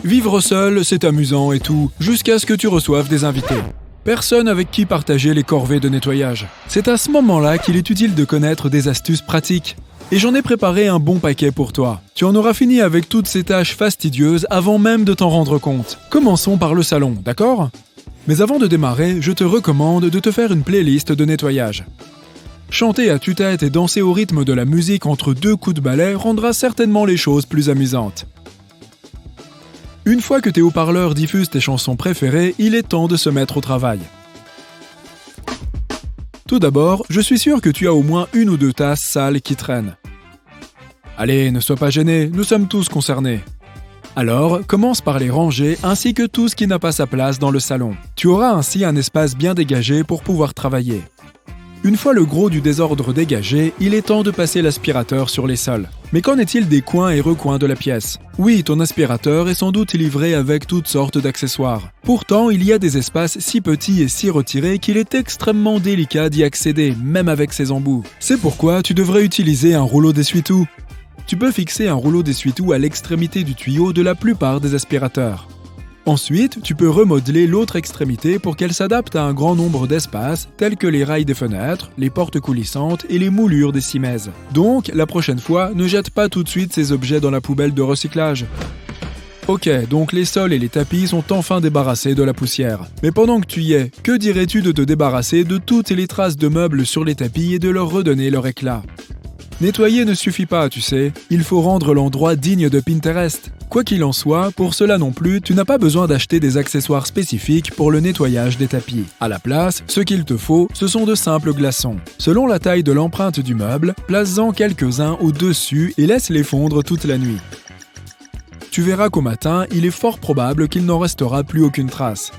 Vivre seul, c'est amusant et tout, jusqu'à ce que tu reçoives des invités. Personne avec qui partager les corvées de nettoyage. C'est à ce moment-là qu'il est utile de connaître des astuces pratiques. Et j'en ai préparé un bon paquet pour toi. Tu en auras fini avec toutes ces tâches fastidieuses avant même de t'en rendre compte. Commençons par le salon, d'accord ? Mais avant de démarrer, je te recommande de te faire une playlist de nettoyage. Chanter à tue-tête et danser au rythme de la musique entre 2 coups de balai rendra certainement les choses plus amusantes. Une fois que tes haut-parleurs diffusent tes chansons préférées, il est temps de se mettre au travail. Tout d'abord, je suis sûr que tu as au moins 1 ou 2 tasses sales qui traînent. Allez, ne sois pas gêné, nous sommes tous concernés. Alors, commence par les ranger ainsi que tout ce qui n'a pas sa place dans le salon. Tu auras ainsi un espace bien dégagé pour pouvoir travailler. Une fois le gros du désordre dégagé, il est temps de passer l'aspirateur sur les sols. Mais qu'en est-il des coins et recoins de la pièce ? Oui, ton aspirateur est sans doute livré avec toutes sortes d'accessoires. Pourtant, il y a des espaces si petits et si retirés qu'il est extrêmement délicat d'y accéder, même avec ses embouts. C'est pourquoi tu devrais utiliser un rouleau d'essuie-tout. Tu peux fixer un rouleau d'essuie-tout à l'extrémité du tuyau de la plupart des aspirateurs. Ensuite, tu peux remodeler l'autre extrémité pour qu'elle s'adapte à un grand nombre d'espaces, tels que les rails des fenêtres, les portes coulissantes et les moulures des cimaises. Donc, la prochaine fois, ne jette pas tout de suite ces objets dans la poubelle de recyclage. Ok, donc les sols et les tapis sont enfin débarrassés de la poussière. Mais pendant que tu y es, que dirais-tu de te débarrasser de toutes les traces de meubles sur les tapis et de leur redonner leur éclat ? Nettoyer ne suffit pas, tu sais, il faut rendre l'endroit digne de Pinterest. Quoi qu'il en soit, pour cela non plus, tu n'as pas besoin d'acheter des accessoires spécifiques pour le nettoyage des tapis. À la place, ce qu'il te faut, ce sont de simples glaçons. Selon la taille de l'empreinte du meuble, place-en quelques-uns au-dessus et laisse-les fondre toute la nuit. Tu verras qu'au matin, il est fort probable qu'il n'en restera plus aucune trace.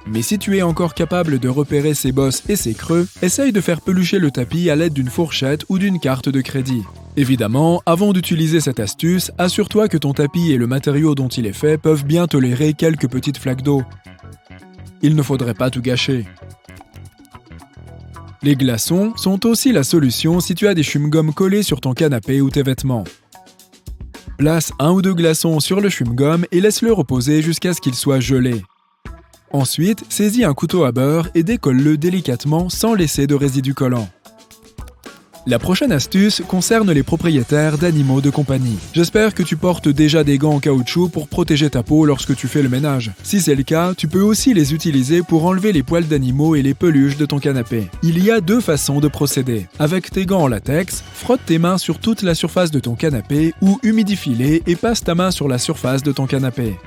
Mais si tu es encore capable de repérer ses bosses et ses creux, essaye de faire pelucher le tapis à l'aide d'une fourchette ou d'une carte de crédit. Évidemment, avant d'utiliser cette astuce, assure-toi que ton tapis et le matériau dont il est fait peuvent bien tolérer quelques petites flaques d'eau. Il ne faudrait pas tout gâcher. Les glaçons sont aussi la solution si tu as des chewing-gums collés sur ton canapé ou tes vêtements. Place 1 ou 2 glaçons sur le chewing-gum et laisse-le reposer jusqu'à ce qu'il soit gelé. Ensuite, saisis un couteau à beurre et décolle-le délicatement sans laisser de résidus collants. La prochaine astuce concerne les propriétaires d'animaux de compagnie. J'espère que tu portes déjà des gants en caoutchouc pour protéger ta peau lorsque tu fais le ménage. Si c'est le cas, tu peux aussi les utiliser pour enlever les poils d'animaux et les peluches de ton canapé. Il y a 2 façons de procéder. Avec tes gants en latex, frotte tes mains sur toute la surface de ton canapé ou humidifie-les et passe ta main sur la surface de ton canapé.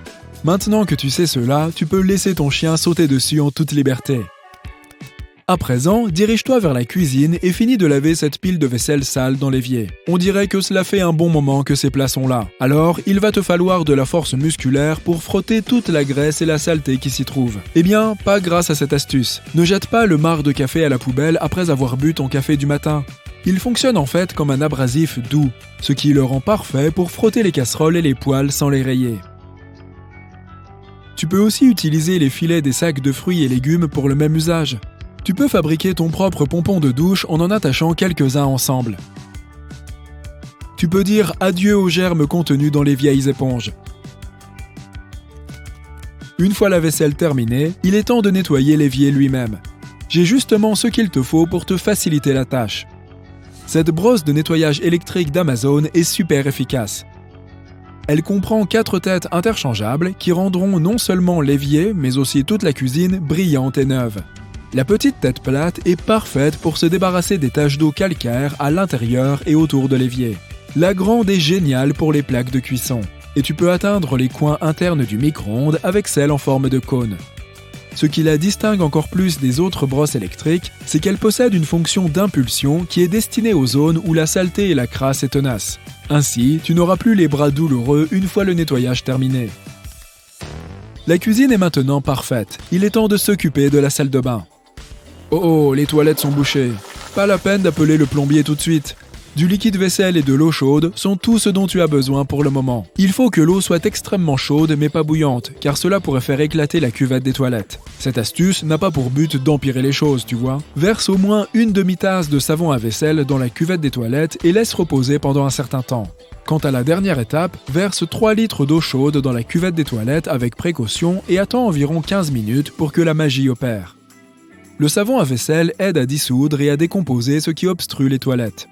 Maintenant que tu sais cela, tu peux laisser ton chien sauter dessus en toute liberté. À présent, dirige-toi vers la cuisine et finis de laver cette pile de vaisselle sale dans l'évier. On dirait que cela fait un bon moment que ces plats sont là. Alors, il va te falloir de la force musculaire pour frotter toute la graisse et la saleté qui s'y trouvent. Eh bien, pas grâce à cette astuce. Ne jette pas le marc de café à la poubelle après avoir bu ton café du matin. Il fonctionne en fait comme un abrasif doux, ce qui le rend parfait pour frotter les casseroles et les poêles sans les rayer. Tu peux aussi utiliser les filets des sacs de fruits et légumes pour le même usage. Tu peux fabriquer ton propre pompon de douche en attachant quelques-uns ensemble. Tu peux dire adieu aux germes contenus dans les vieilles éponges. Une fois la vaisselle terminée, il est temps de nettoyer l'évier lui-même. J'ai justement ce qu'il te faut pour te faciliter la tâche. Cette brosse de nettoyage électrique d'Amazon est super efficace. Elle comprend 4 têtes interchangeables qui rendront non seulement l'évier, mais aussi toute la cuisine brillante et neuve. La petite tête plate est parfaite pour se débarrasser des taches d'eau calcaire à l'intérieur et autour de l'évier. La grande est géniale pour les plaques de cuisson. Et tu peux atteindre les coins internes du micro-ondes avec celle en forme de cône. Ce qui la distingue encore plus des autres brosses électriques, c'est qu'elle possède une fonction d'impulsion qui est destinée aux zones où la saleté et la crasse est tenace. Ainsi, tu n'auras plus les bras douloureux une fois le nettoyage terminé. La cuisine est maintenant parfaite. Il est temps de s'occuper de la salle de bain. Oh, les toilettes sont bouchées. Pas la peine d'appeler le plombier tout de suite. Du liquide vaisselle et de l'eau chaude sont tout ce dont tu as besoin pour le moment. Il faut que l'eau soit extrêmement chaude mais pas bouillante, car cela pourrait faire éclater la cuvette des toilettes. Cette astuce n'a pas pour but d'empirer les choses, tu vois. Verse au moins une demi-tasse de savon à vaisselle dans la cuvette des toilettes et laisse reposer pendant un certain temps. Quant à la dernière étape, verse 3 litres d'eau chaude dans la cuvette des toilettes avec précaution et attends environ 15 minutes pour que la magie opère. Le savon à vaisselle aide à dissoudre et à décomposer ce qui obstrue les toilettes.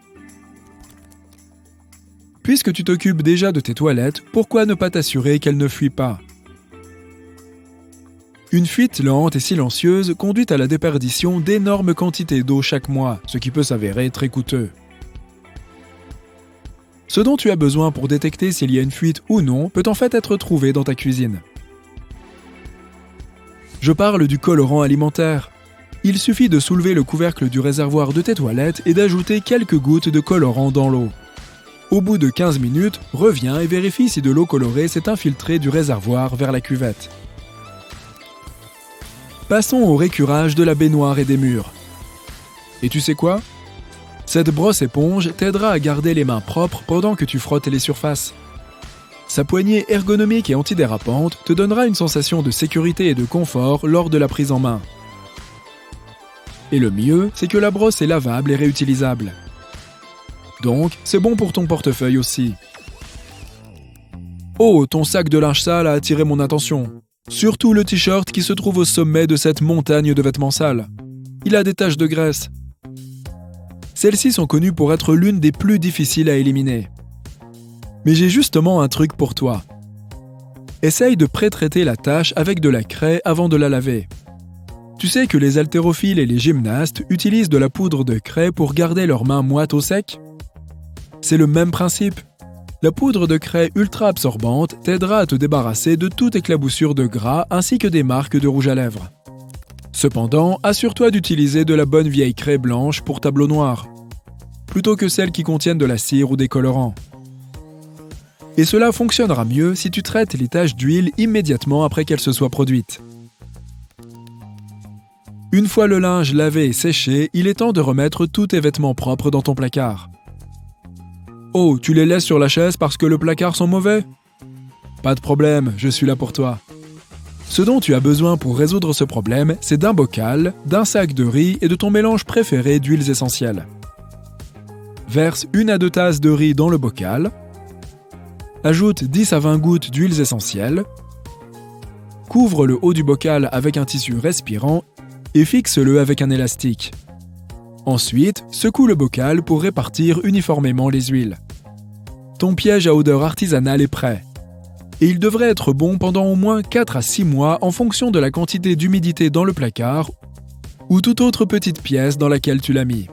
Puisque tu t'occupes déjà de tes toilettes, pourquoi ne pas t'assurer qu'elles ne fuient pas ? Une fuite lente et silencieuse conduit à la déperdition d'énormes quantités d'eau chaque mois, ce qui peut s'avérer très coûteux. Ce dont tu as besoin pour détecter s'il y a une fuite ou non peut en fait être trouvé dans ta cuisine. Je parle du colorant alimentaire. Il suffit de soulever le couvercle du réservoir de tes toilettes et d'ajouter quelques gouttes de colorant dans l'eau. Au bout de 15 minutes, reviens et vérifie si de l'eau colorée s'est infiltrée du réservoir vers la cuvette. Passons au récurage de la baignoire et des murs. Et tu sais quoi ? Cette brosse éponge t'aidera à garder les mains propres pendant que tu frottes les surfaces. Sa poignée ergonomique et antidérapante te donnera une sensation de sécurité et de confort lors de la prise en main. Et le mieux, c'est que la brosse est lavable et réutilisable. Donc, c'est bon pour ton portefeuille aussi. Oh, ton sac de linge sale a attiré mon attention. Surtout le t-shirt qui se trouve au sommet de cette montagne de vêtements sales. Il a des taches de graisse. Celles-ci sont connues pour être l'une des plus difficiles à éliminer. Mais j'ai justement un truc pour toi. Essaye de pré-traiter la tache avec de la craie avant de la laver. Tu sais que les haltérophiles et les gymnastes utilisent de la poudre de craie pour garder leurs mains moites au sec ? C'est le même principe. La poudre de craie ultra absorbante t'aidera à te débarrasser de toute éclaboussure de gras ainsi que des marques de rouge à lèvres. Cependant, assure-toi d'utiliser de la bonne vieille craie blanche pour tableau noir, plutôt que celles qui contiennent de la cire ou des colorants. Et cela fonctionnera mieux si tu traites les taches d'huile immédiatement après qu'elles se soient produites. Une fois le linge lavé et séché, il est temps de remettre tous tes vêtements propres dans ton placard. Oh, tu les laisses sur la chaise parce que le placard sent mauvais ? Pas de problème, je suis là pour toi. Ce dont tu as besoin pour résoudre ce problème, c'est d'un bocal, d'un sac de riz et de ton mélange préféré d'huiles essentielles. Verse 1 à 2 tasses de riz dans le bocal. Ajoute 10 à 20 gouttes d'huiles essentielles. Couvre le haut du bocal avec un tissu respirant et fixe-le avec un élastique. Ensuite, secoue le bocal pour répartir uniformément les huiles. Ton piège à odeur artisanale est prêt. Et il devrait être bon pendant au moins 4 à 6 mois en fonction de la quantité d'humidité dans le placard ou toute autre petite pièce dans laquelle tu l'as mis.